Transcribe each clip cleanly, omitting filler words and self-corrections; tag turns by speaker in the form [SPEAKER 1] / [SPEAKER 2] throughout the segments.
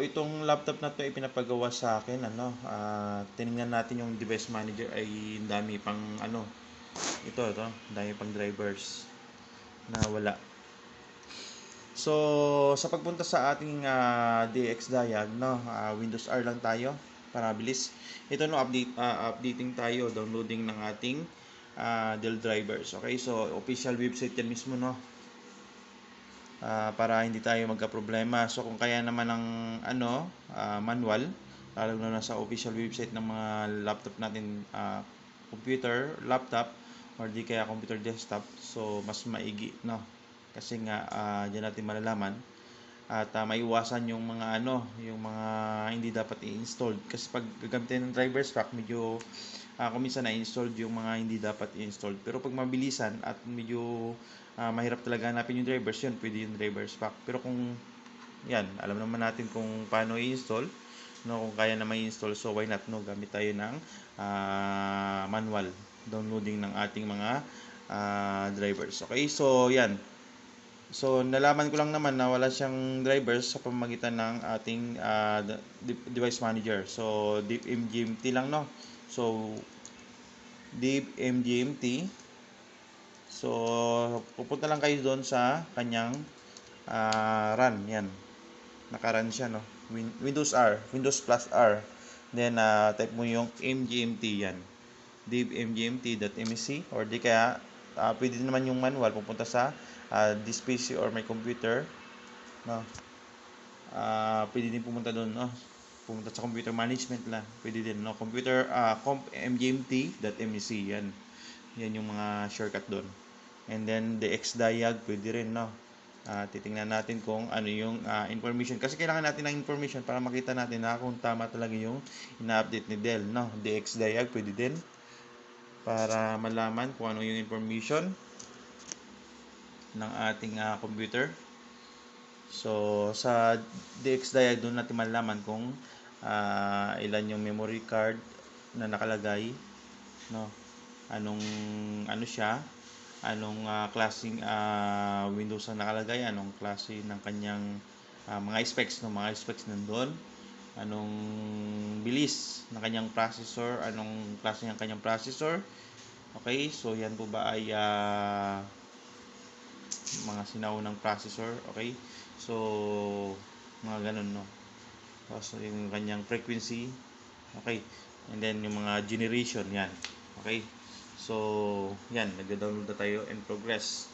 [SPEAKER 1] itong laptop na to ay pinapagawa sa akin, tiningnan natin yung device manager ay dami pang ito, dami pang drivers na wala. So, sa pagpunta sa ating DX Diag, Windows R lang tayo para bilis. Ito updating tayo, downloading ng ating Dell drivers. Okay, so official website yan mismo, para hindi tayo magka-problema. So kung kaya naman ng manual, lalo na sa official website ng mga laptop natin, computer, laptop, or di kaya computer desktop, so mas maigi, kasi nga diyan natin malalaman at maiwasan yung mga yung mga hindi dapat i-install, kasi pag gagamitin ng drivers pack, medyo kung minsan na-installed yung mga hindi dapat i-install. Pero pag mabilisan at medyo mahirap talaga hanapin yung drivers, yun pwede yung drivers pack. Pero kung yan, alam naman natin kung paano i-install, kung kaya na i-install, so why not, gamit tayo ng manual downloading ng ating mga drivers. Okay, so yan. So nalaman ko lang naman na wala siyang drivers sa pamamagitan ng ating device manager. So deep mgmt lang, So deep mgmt. So pupunta lang kayo doon sa kanyang run, yan. Naka-run siya, Windows R, Windows plus R. Then type mo yung mgmt, yan. Deep mgmt.msc, or di kaya pwede naman yung manual, pupunta sa this PC or my computer, pwede din pumunta doon, pumunta sa computer management lang, pwede din, computer comp mgmt.mec, yan yung mga shortcut doon. And then the xdiag, pwede rin, titingnan natin kung ano yung information, kasi kailangan natin ng information para makita natin na kung tama talaga yung ina-update ni Dell, the xdiag, pwede din para malaman kung ano yung information ng ating computer. So sa DXDiag, doon natin malalaman kung ilan yung memory card na nakalagay, anong siya, anong klaseng Windows ang nakalagay, anong klase ng kanyang mga specs, mga specs nandoon, anong bilis ng kanyang processor, anong klase ng kanyang processor. Okay, so yan po ba ay mga sinaunang processor. Okay, so mga ganun, so yung kanyang frequency. Okay, and then yung mga generation, yan. Okay, so yan, nagda-download na tayo in progress.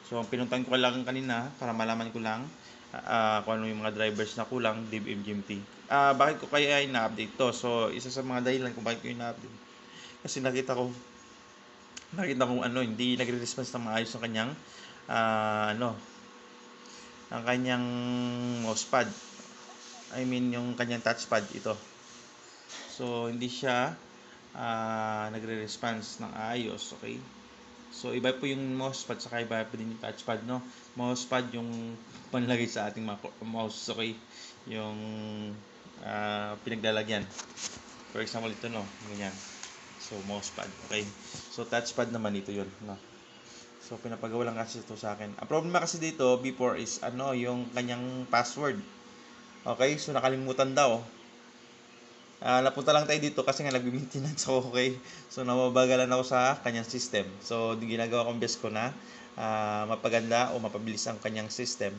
[SPEAKER 1] So ang pinuntahan ko lang kanina para malaman ko lang kung ano yung mga drivers na kulang, deep mgmt. Bakit ko kaya ina-update to? So isa sa mga dahilan kung bakit ko ina-update, kasi nakita ko hindi nagre-response ng maayos ng kanyang ang kanyang mousepad. I mean yung kanyang touchpad ito. So hindi siya nagre-response ng ayos. Okay, so iba po yung mousepad, saka iba po din yung touchpad, mousepad yung panlagay sa ating mouse. Okay, yung pinaglalagyan, for example ito, ganyan. So mousepad. Okay, so touchpad naman ito yun, So pinapagawa lang kasi ito sa akin. Ang problema kasi dito before is yung kanyang password. Okay, so nakalimutan daw. Napunta lang tayo dito kasi nga nagbi-maintenance ako, okay? So namabagalan ako sa kanyang system. So ginagawa kong best ko na mapaganda o mapabilis ang kanyang system,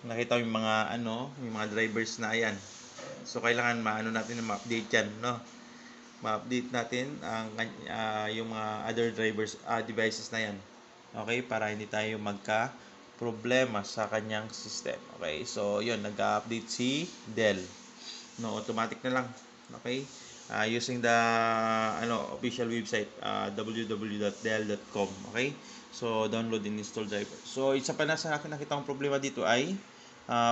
[SPEAKER 1] Nakita ko yung mga yung mga drivers na ayan. So kailangan natin na ma-update yan, ma-update natin ang yung mga other drivers devices na yan. Okay, para hindi tayo magka problema sa kanyang system. Okay, so yun, nag-update si Dell, automatic na lang. Okay, using the official website, www.dell.com. Okay, so download and install driver. So isa pa na sa akin nakita kong problema dito ay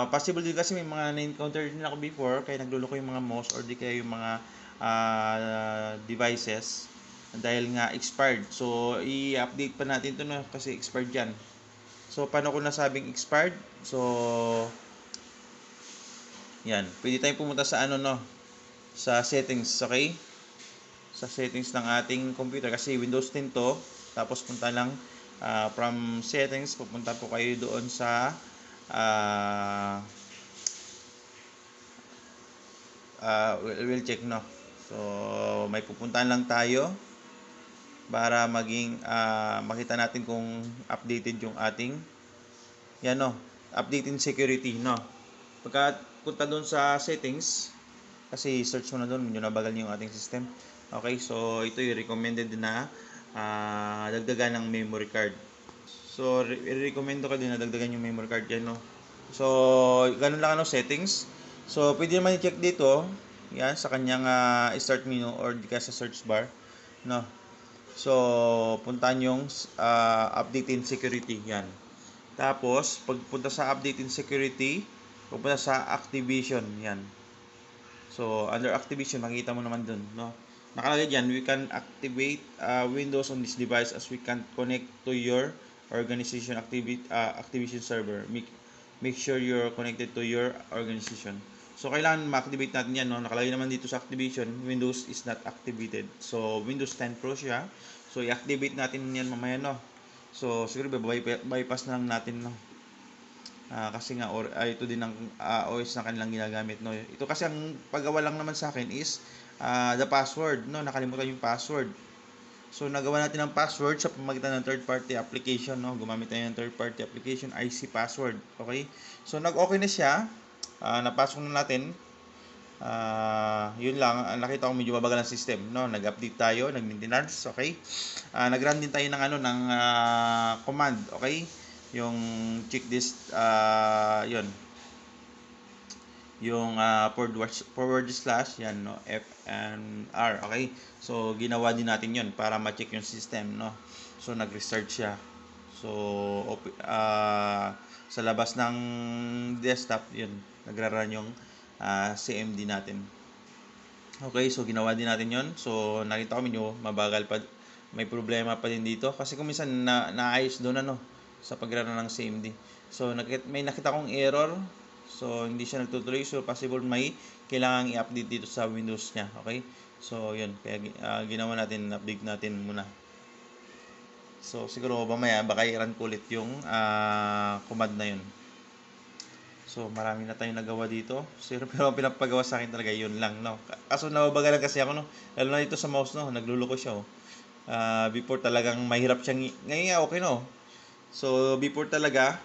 [SPEAKER 1] possible din kasi may mga na-encounter din ako before, kaya nagluloko yung mga mouse or di kaya yung mga devices dahil nga expired. So i-update pa natin ito, kasi expired yan. So paano ko nasabing expired? So yan, pwede tayong pumunta sa sa settings. Okay, sa settings ng ating computer, kasi Windows 10 to. Tapos punta lang from settings, pupunta po kayo doon sa we'll check, no. So may pupuntahan lang tayo para maging makita natin kung updated yung ating yan, no, updated security, no. Pagka punta doon sa settings, kasi search mo na doon, medyo nabagal yung ating system. Okay, so ito yung recommended na dagdagan ng memory card. So recommend ko din na dagdagan yung memory card yan, no. So ganun lang, ano, settings. So pwede naman i-check dito yan sa kanyang start menu or di ka sa search bar, no. So puntahan yung update in security yan. Tapos pagpunta sa update in security, pupunta sa activation yan. So under activation makita mo naman dun, no. Nakalagay diyan, we can activate Windows on this device as we can connect to your organization activation server. Make sure you're connected to your organization. So kailangan ma-activate natin yan, no. Nakalagay naman dito sa activation, Windows is not activated. So Windows 10 Pro siya. So i-activate natin yan mamaya, no. So siguro bypass na lang natin, no. Kasi nga ito din ang OS na kanilang ginagamit, no. Ito kasi ang paggawa lang naman sa akin is the password, no. Nakalimutan yung password. So nagawa natin ang password sa pamamagitan ng third party application, no. Gumamit tayo ng third party application, IC password. Okay? So nag-okay na siya. Napasok na natin. Yun lang, nakita ko medyo mabagal ang system, no. Nag-update tayo, nag-maintenance, okay? Nag-run din tayo ng ng command, okay? Yung check this yun. Yung forward slash yan, no, F and R, okay? So ginawa din natin yun para ma-check yung system, no. So nag-restart siya. So sa labas ng desktop yun, nagra-run yung CMD natin. Okay, so ginawa din natin yon. So nakita ko medyo mabagal pa, may problema pa din dito kasi kung minsan naayos doon, ano, sa pag-run ng CMD. So may nakita kong error. So hindi siya nagtutuloy, so possible may kailangang i-update dito sa Windows niya, okay? So yun, kaya ginawa natin, update natin muna. So siguro mamaya baka i-run ko ulit yung command na yun. So marami na tayong nagawa dito. Pero pinapagawa sa akin talaga yun lang, no. Kaso nababagalan kasi ako, no. Lalo na dito sa mouse, no, nagluloko siya, oh. Before talagang mahirap siyang ngayon nga okay, no. So before talaga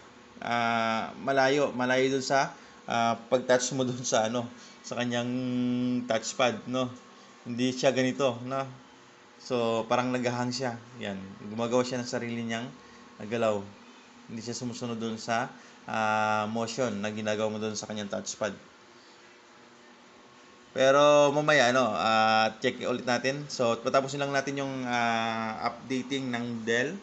[SPEAKER 1] malayo dun sa pag-touch mo dun sa sa kanyang touchpad, no. Hindi siya ganito, no. So parang naghahang siya. Yan, gumagawa siya ng sarili niyang galaw. Hindi siya sumusunod dun sa motion na ginagawa mo dun sa kanyang touchpad. Pero mamaya check ulit natin. So patapusin lang natin yung updating ng Dell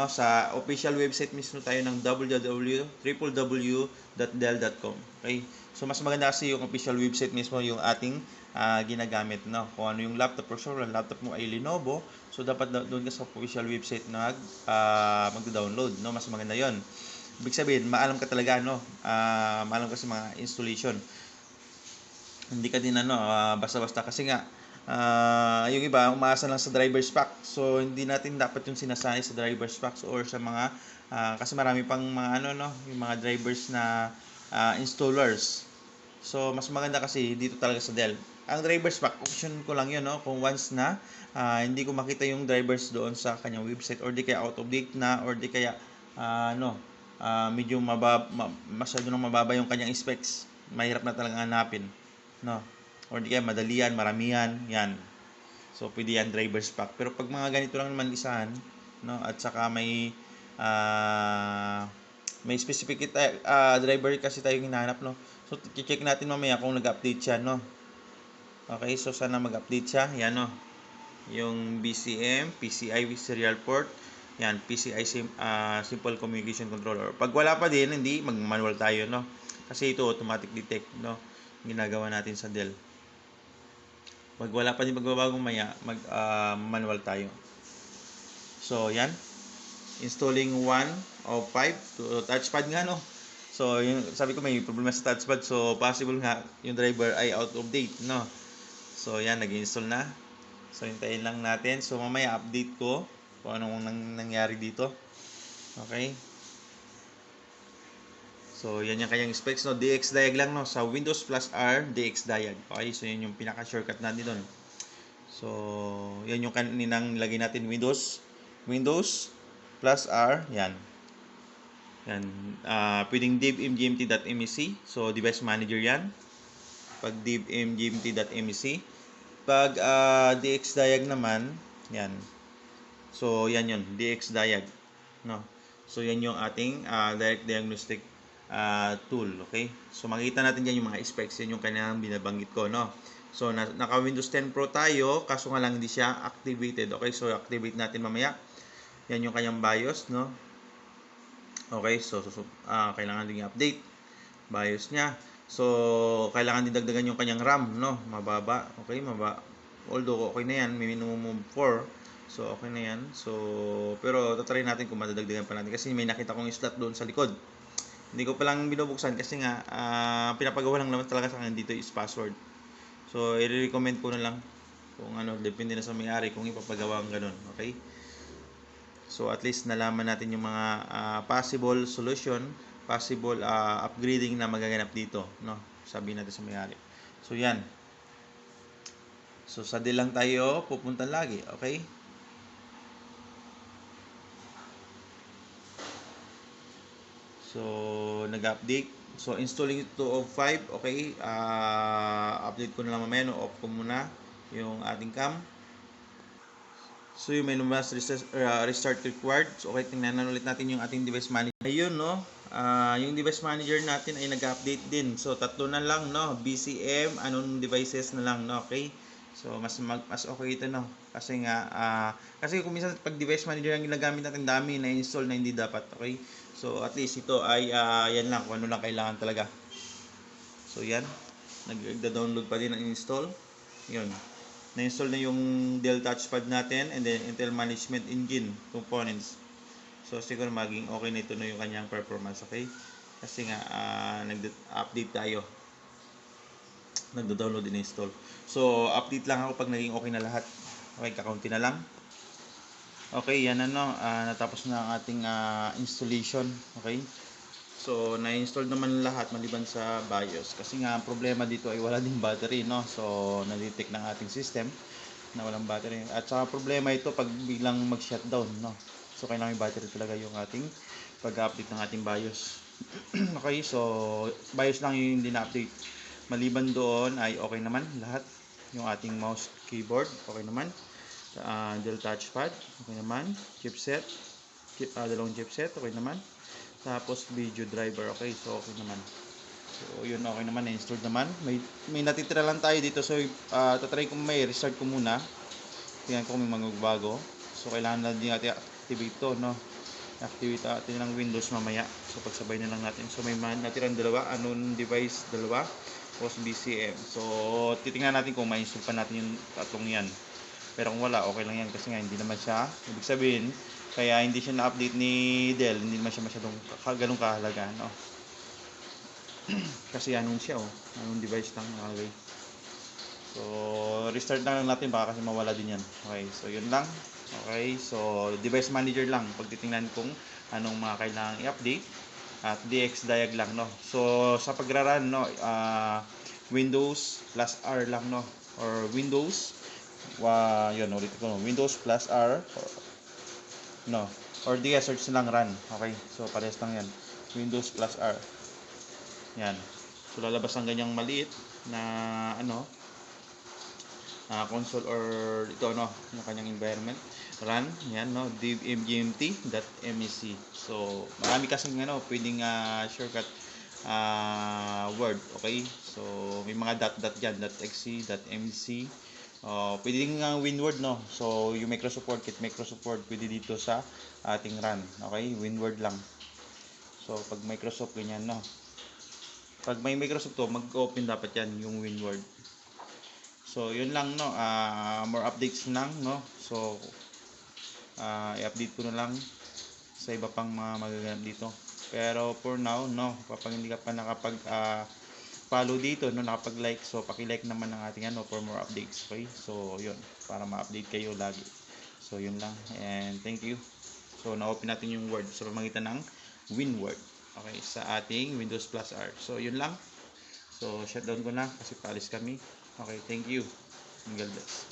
[SPEAKER 1] sa official website mismo tayo ng www.dell.com. Okay? So mas maganda kasi yung official website mismo yung ating ginagamit, no. Kung ano yung laptop, for sure, laptop mo ay Lenovo, so dapat doon ka sa official website na mag-download, no. Mas maganda 'yon. Ibig sabihin, maalam ka talaga, no. Maalam ka sa mga installation. Hindi ka din basta-basta kasi nga yung iba umaasa lang sa driver's pack. So hindi natin dapat yung sinasali sa driver's packs or sa mga kasi marami pang mga yung mga drivers na installers. So mas maganda kasi dito talaga sa Dell. Ang driver's pack option ko lang yun, no, kung once na hindi ko makita yung drivers doon sa kanyang website or di kaya out of date na or di kaya medyo masyado nang mababa yung kanyang specs. Mahirap na talagang hanapin, no. Or di kaya madalian, maramihan, yan. So pwede yan driver's pack. Pero pag mga ganito lang naman isahan, no, at saka may specific driver kasi tayong hinahanap, no. So check natin mamaya kung nag-update siya, no. Okay, so sana mag-update siya. Yan, no. Yung BCM, PCI serial port, yan, PCI simple communication controller. Pag wala pa din, hindi mag-manual tayo, no. Kasi ito automatic detect, no, ginagawa natin sa Dell. Pag wala pa din magbabagong manual tayo. So yan, installing 1 of 5 to touchpad nga, no. So yung sabi ko may problema sa touchpad, so possible nga yung driver ay out of date, no. So yan, nag-install na. So hintayin lang natin. So mamaya update ko kung anong nangyari dito. Okay. So, yan yung kanyang specs, no? DX diag lang, no? Sa Windows plus R, DX diag. Okay, so yan yung pinaka-shortcut natin doon. So, yan yung kaninang nilagay natin, Windows plus R, yan. Yan. Pwedeng divmgmt.mec. So, device manager yan. Pag divmgmt.mec. Pag DX diag naman, yan. So, yan yun, DX diag. No? So, yan yung ating direct diagnostic tool. Okay? So, makikita natin dyan yung mga specs. Yan yung kanyang binabanggit ko. No? So, naka Windows 10 Pro tayo. Kaso nga lang hindi siya activated. Okay? So, activate natin mamaya. Yan yung kanyang BIOS. No? Okay? So kailangan din i-update BIOS niya. So, kailangan din dagdagan yung kanyang RAM. No? Mababa. Okay? Although, okay na yan. May minimum 4. So, okay na yan. So, pero tatry natin kung madadagdagan pa natin. Kasi may nakita kong slot doon sa likod. Hindi ko pa lang binubuksan kasi nga pinapagawa lang naman talaga sa akin dito is password. So, i-recommend ko na lang kung ano, depende na sa may-ari kung ipapagawa ang ganun. Okay? So, at least nalaman natin yung mga possible solution, possible upgrading na magaganap dito. No? Sabi natin sa may-ari. So, yan. So, sa Dell lang tayo pupunta lagi. Okay? So, nag-update. So, installing ito of 5. Okay. Update ko na lang mamaya. No? Off ko muna yung ating cam. So, yung may lumabas restart required. So, okay. Tingnan ulit natin yung ating device manager. Ayun, no? Yung device manager natin ay nag-update din. So, tatlo na lang, no? BCM, anong devices na lang, no? Okay. So, mas okay ito, no? Kasi nga, kasi kung minsan pag device manager ang ginagamit natin, dami na install na hindi dapat, okay? So, at least ito ay, yan lang, kung ano lang kailangan talaga. So, yan. Nag-download pa din ang install. Yun. Na-install na yung Dell Touchpad natin and then Intel Management Engine components. So, siguro maging okay na ito na yung kanyang performance, okay? Kasi nga, nag-update tayo. Nagdo-download and install. So, update lang ako pag naging okay na lahat. Okay, kakaunti na lang. Okay, yan natapos na ang ating installation. Okay. So, na-install naman lahat maliban sa BIOS. Kasi nga, ang problema dito ay wala ding battery, no? So, na-detect ng ating system na walang battery. At saka problema ito pag biglang mag-shutdown, no? So, kailangan may battery talaga yung ating pag-update ng ating BIOS. Okay, so BIOS lang yung hindi na-update. Maliban doon ay okay naman lahat. Yung ating mouse, keyboard, okay naman. Dell touchpad, okay naman. Chipset, dalawang chipset, okay naman. Tapos video driver, okay, so okay naman. So yun, okay naman, na-installed naman. May natitira lang tayo dito, so tatry ko may restart ko muna. Tingnan ko kung may magbago. So kailangan na din natin activate to, no? Activate natin ng Windows mamaya. So pagsabay na lang natin. So may natirang dalawa, anong device, dalawa. Tapos BCM. So titingnan natin kung ma-install pa natin yung tatlong yan. Pero kung wala, okay lang yan kasi nga hindi naman siya, ibig sabihin, kaya hindi siya na-update ni Dell, hindi naman siya masyadong ganun kahalaga, no? Kasi anong siya, anong device lang nakalagay. So, restart na lang natin, baka kasi mawala din yan. Okay, so yun lang. Okay, so device manager lang, pagtitingnan kung anong mga kailangang i-update. At DX diag lang, no? So, sa pagra-run, no, Windows plus R lang, no? Or Windows, yun, ulit ko, no? Windows plus R, or di search lang run. Okay, so parehas lang yan. Windows plus R. Yan. So lalabas ang ganyang maliit na console or ito, no, yung kanyang environment. Run, yan, no, divmgmt.mec. So marami kasing pwedeng shortcut word. Okay, so may mga dot dyan, .exe, .mc. Pwede din nga WinWord, no? So, yung Microsoft Word, Microsoft Word, pwede dito sa ating run. Okay? WinWord lang. So, pag Microsoft, ganyan, no? Pag may Microsoft to, mag-open dapat yan, yung WinWord. So, yun lang, no? More updates lang, no? So, i-update ko na lang sa iba pang mga magaganap dito. Pero, for now, no? Kapag hindi ka pa follow dito, no, nakapag-like, so paki-like naman ng ating for more updates. Okay, so yun, para ma-update kayo lagi. So yun lang, and thank you. So na-open natin yung Word sa pamamagitan ng WinWord. Okay, sa ating Windows Plus R. So, yun lang. So, shutdown ko na kasi paalis kami. Okay, thank you. God bless.